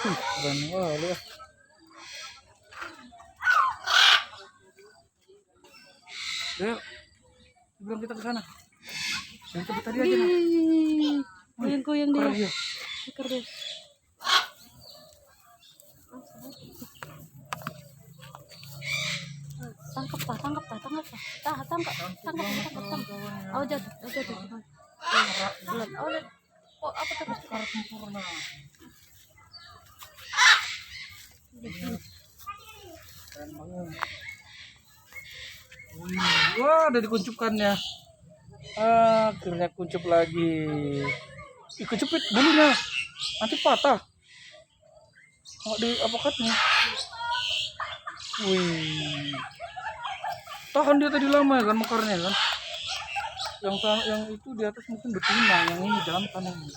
Keren kali ya. Yuk, sebelum kita ke sana. Yang cepet tadi aja nah. Goyang-goyang dia. Keren ya. Keren. Tangkap pak. Oh jatuh. Oh lihat. Oh apa terus? Karat sempurna. Keren banget. Wih, wah ada dikuncupkannya. Akhirnya kuncup lagi. Kuncup bulunya. Nanti patah. Nggak di apakatnya. Wih. Tahan dia tadi lama ya kan mekarnya kan. Yang itu di atas mungkin betina, yang ini jantan ini.